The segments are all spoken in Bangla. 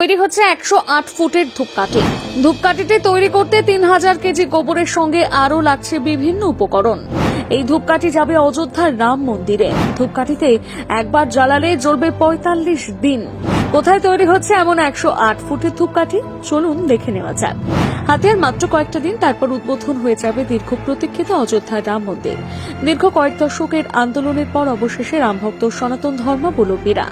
তৈরি হচ্ছে 108 ফুটের ধূপকাঠি। ধূপকাঠিটি তৈরি করতে 3000 কেজি গোবরের সঙ্গে আরও লাগছে বিভিন্ন উপকরণ। এই ধূপকাঠি যাবে অযোধ্যার রাম মন্দিরে। ধূপকাঠিতে একবার জ্বালালে জ্বলবে 45 দিন। কোথায় তৈরি হচ্ছে এমন 108 ফুটের ধূপকাঠি, চলুন দেখে নেওয়া যাক। হাতে আর মাত্র কয়েকটা দিন, তারপর উদ্বোধন হয়ে যাবে দীর্ঘ প্রতীক্ষিত অযোধ্যার রাম মন্দির। দীর্ঘ কয়েক দশকের আন্দোলনের পর অবশেষে রামভক্ত সনাতন ধর্মাবলম্বীরা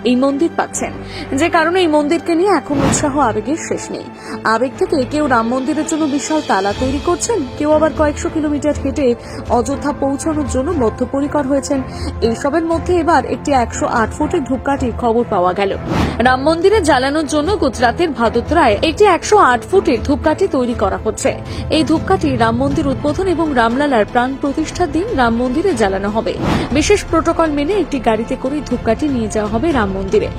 এই মন্দির পাচ্ছেন, যে কারণে এই মন্দিরকে নিয়ে এখন উৎসাহ আবেগের শেষ নেই। আবেগ থেকে কেউ রাম মন্দিরের জন্য বিশাল তালা তৈরি করছেন, কেউ আবার কয়েকশো কিলোমিটার হেঁটে অযোধ্যা পৌঁছানোর জন্য বদ্ধপরিকর হয়েছেন। এইসবের মধ্যে এবার একটি 108 ফুটের ধূপকাঠির খবর পাওয়া গেল। রাম মন্দিরে জ্বালানোর জন্য গুজরাতের ভাদোদরায় একটি 108 ফুটের ধূপকাঠি তৈরি করা হচ্ছে। এই ধূপকাঠি রাম মন্দির উদ্বোধন এবং রামলালার প্রাণ প্রতিষ্ঠার দিন রাম মন্দিরে জ্বালানো হবে। বিশেষ প্রোটোকল মেনে একটি গাড়িতে করে ধূপকাঠি নিয়ে যাওয়া হবে রাম মন্দিরে।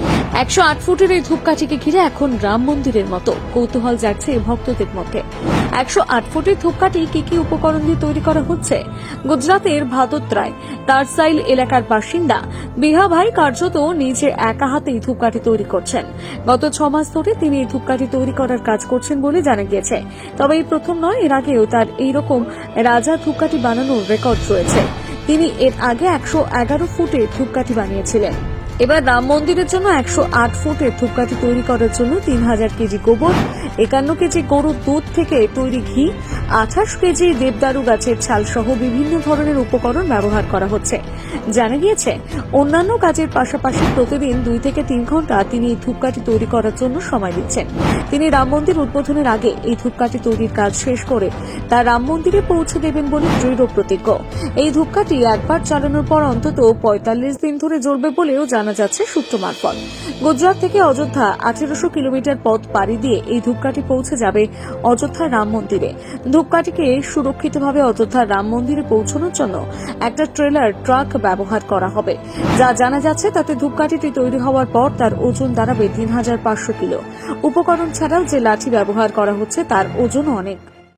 108 ফুটের এই ধূপকাঠিকে ঘিরে এখন রাম মন্দিরের মতো কৌতূহল জাগছে ভক্তদের মধ্যে। 108 ফুটের ধূপকাঠি কি কি উপকরণ দিয়ে তৈরি করা হচ্ছে? গুজরাতের ভাদোদরায় তারসাইল এলাকার বাসিন্দা বিহা ভাই কার্যত নিজে একা হাতেই ধূপকাঠি তৈরি করছেন। গত 6 মাস ধরে তিনি এই ধূপকাঠি তৈরি করার কাজ করছেন বলে জানা গিয়েছে। তবে এই প্রথম নয়, এর আগেও তার এইরকম রাজা ধূপকাঠি বানানোর রেকর্ড রয়েছে। তিনি এর আগে 111 ফুটের ধূপকাঠি বানিয়েছিলেন। এবার রাম মন্দিরের জন্য 108 ফুটের ধূপকাঠি তৈরি করার জন্য 3000 কেজি গোবর, 51 কেজি গরুর দুধ থেকে তৈরি ঘি, 28 কেজি দেবদারু গাছের ছাল সহ বিভিন্ন ধরনের উপকরণ ব্যবহার করা হচ্ছে। জানা গিয়েছে, অন্যান্য কাজের পাশাপাশি প্রতিদিন 2 থেকে 3 ঘন্টা তিনি এই ধূপকাঠি তৈরি করার জন্য সময় দিচ্ছেন। তিনি রাম মন্দির উদ্বোধনের আগে এই ধূপকাঠি তৈরির কাজ শেষ করে তা রাম মন্দিরে পৌঁছে দেবেন বলে দৃঢ় প্রতিজ্ঞ। এই ধূপকাঠি একবার চালানোর পর অন্তত 45 দিন ধরে জ্বলবে বলেও জানা যাচ্ছে সূত্র মারফত। গুজরাট থেকে অযোধ্যা 1800 কিলোমিটার পথ পাড়ি দিয়ে এই ধূপকাঠি পৌঁছে যাবে অযোধ্যা রাম মন্দিরে। ধূপকাঠিকে সুরক্ষিতভাবে অযোধ্যা রাম মন্দিরে পৌঁছানোর জন্য একটা ট্রেলার ট্রাক ব্যবহার করা হবে। যা জানা যাচ্ছে তাতে ধূপকাঠিটি তৈরি হওয়ার পর তার ওজন দাঁড়াবে 3500 কিলো। উপকরণ ছাড়াও যে লাঠি ব্যবহার করা হচ্ছে তার ওজনও অনেক।